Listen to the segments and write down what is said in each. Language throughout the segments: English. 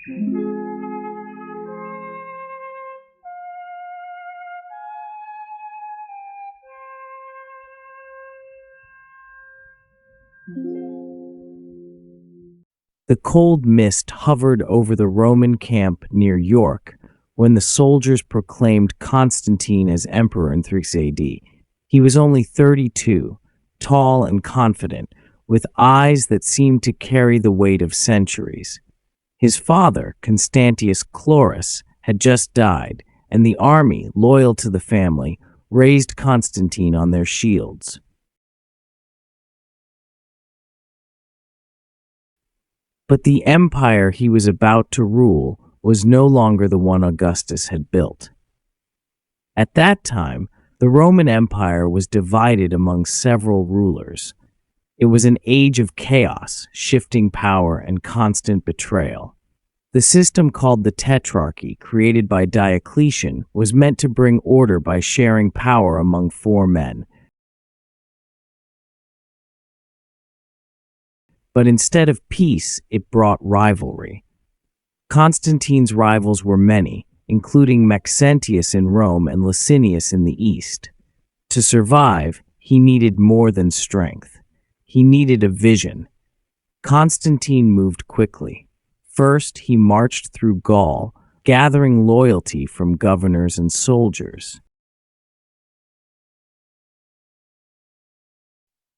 The cold mist hovered over the Roman camp near York when the soldiers proclaimed Constantine as emperor in 3 AD. He was only 32, tall and confident, with eyes that seemed to carry the weight of centuries. His father, Constantius Chlorus, had just died, and the army, loyal to the family, raised Constantine on their shields. But the empire he was about to rule was no longer the one Augustus had built. At that time, the Roman Empire was divided among several rulers. It was an age of chaos, shifting power, and constant betrayal. The system called the Tetrarchy, created by Diocletian, was meant to bring order by sharing power among 4 men. But instead of peace, it brought rivalry. Constantine's rivals were many, including Maxentius in Rome and Licinius in the east. To survive, he needed more than strength. He needed a vision. Constantine moved quickly. First, he marched through Gaul, gathering loyalty from governors and soldiers.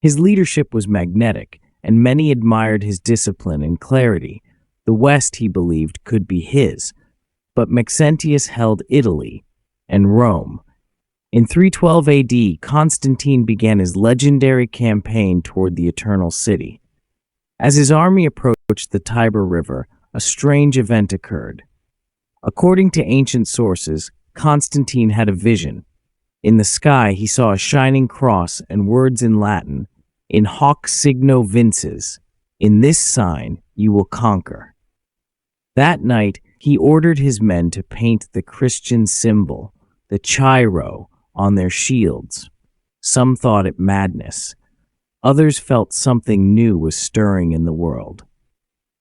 His leadership was magnetic, and many admired his discipline and clarity. The West, he believed, could be his, but Maxentius held Italy and Rome. In 312 AD, Constantine began his legendary campaign toward the Eternal City. As his army approached the Tiber River, a strange event occurred. According to ancient sources, Constantine had a vision. In the sky, he saw a shining cross and words in Latin, "In hoc signo vinces," "In this sign you will conquer." That night, he ordered his men to paint the Christian symbol, the Chi-Rho, on their shields. Some thought it madness. Others felt something new was stirring in the world.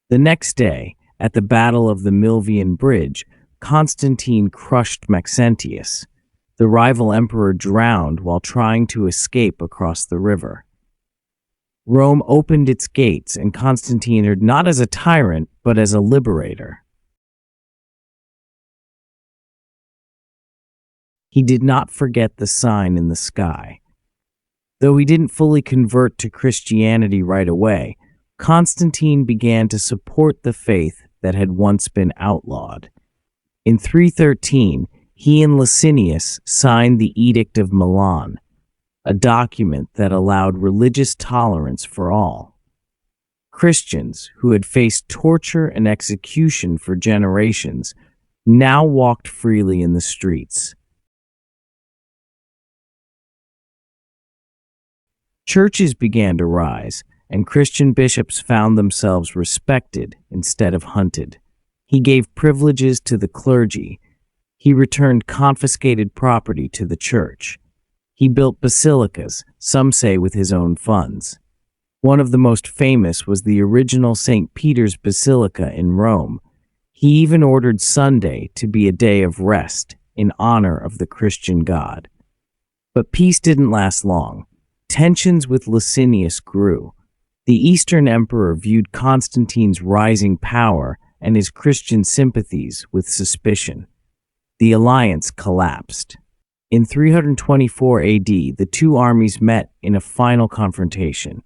The next day, at the Battle of the Milvian Bridge, Constantine crushed Maxentius. The rival emperor drowned while trying to escape across the river. Rome opened its gates, and Constantine entered not as a tyrant, but as a liberator. He did not forget the sign in the sky. Though he didn't fully convert to Christianity right away, Constantine began to support the faith that had once been outlawed. In 313, he and Licinius signed the Edict of Milan, a document that allowed religious tolerance for all. Christians, who had faced torture and execution for generations, now walked freely in the streets. Churches began to rise, and Christian bishops found themselves respected instead of hunted. He gave privileges to the clergy. He returned confiscated property to the church. He built basilicas, some say with his own funds. One of the most famous was the original St. Peter's Basilica in Rome. He even ordered Sunday to be a day of rest in honor of the Christian God. But peace didn't last long. Tensions with Licinius grew. The Eastern Emperor viewed Constantine's rising power and his Christian sympathies with suspicion. The alliance collapsed. In 324 AD, the two armies met in a final confrontation.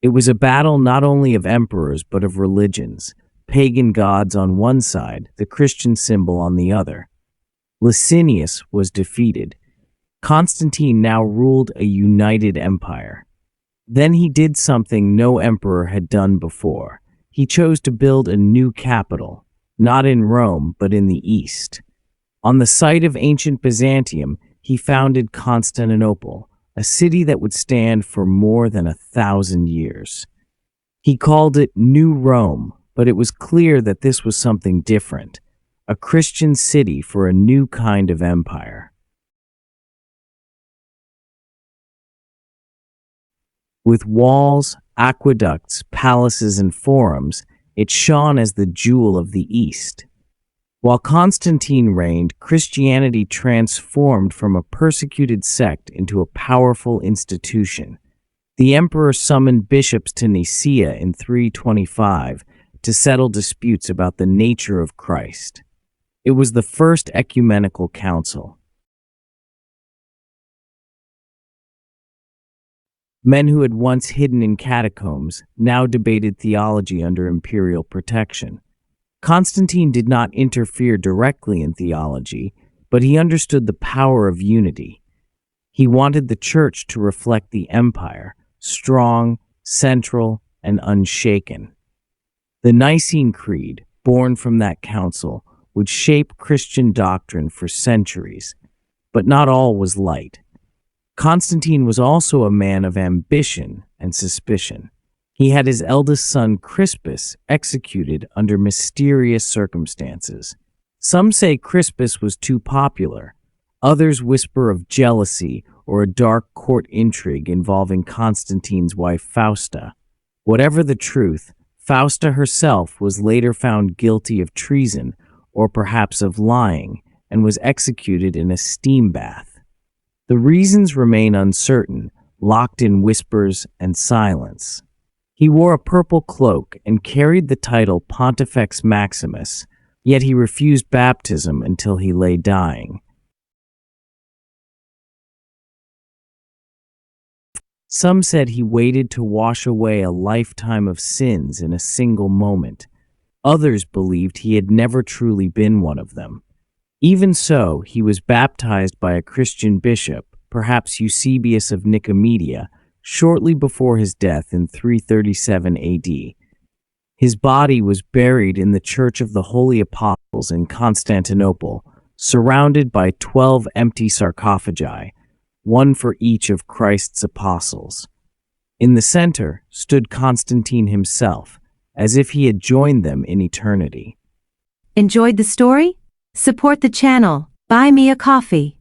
It was a battle not only of emperors but of religions, pagan gods on one side, the Christian symbol on the other. Licinius was defeated. Constantine now ruled a united empire. Then he did something no emperor had done before. He chose to build a new capital, not in Rome, but in the east. On the site of ancient Byzantium, he founded Constantinople, a city that would stand for more than 1,000 years. He called it New Rome, but it was clear that this was something different, a Christian city for a new kind of empire. With walls, aqueducts, palaces, and forums, It shone as the jewel of the East. While Constantine reigned, Christianity transformed from a persecuted sect into a powerful institution. The emperor summoned bishops to Nicaea in 325 to settle disputes about the nature of Christ. It was the first ecumenical council. Men who had once hidden in catacombs now debated theology under imperial protection. Constantine did not interfere directly in theology, but he understood the power of unity. He wanted the church to reflect the empire, strong, central, and unshaken. The Nicene Creed, born from that council, would shape Christian doctrine for centuries, but not all was light. Constantine was also a man of ambition and suspicion. He had his eldest son Crispus executed under mysterious circumstances. Some say Crispus was too popular. Others whisper of jealousy or a dark court intrigue involving Constantine's wife Fausta. Whatever the truth, Fausta herself was later found guilty of treason or perhaps of lying and was executed in a steam bath. The reasons remain uncertain, locked in whispers and silence. He wore a purple cloak and carried the title Pontifex Maximus, yet he refused baptism until he lay dying. Some said he waited to wash away a lifetime of sins in a single moment. Others believed he had never truly been one of them. Even so, he was baptized by a Christian bishop, perhaps Eusebius of Nicomedia, shortly before his death in 337 AD. His body was buried in the Church of the Holy Apostles in Constantinople, surrounded by 12 empty sarcophagi, one for each of Christ's apostles. In the center stood Constantine himself, as if he had joined them in eternity. Enjoyed the story? Support the channel. Buy me a coffee.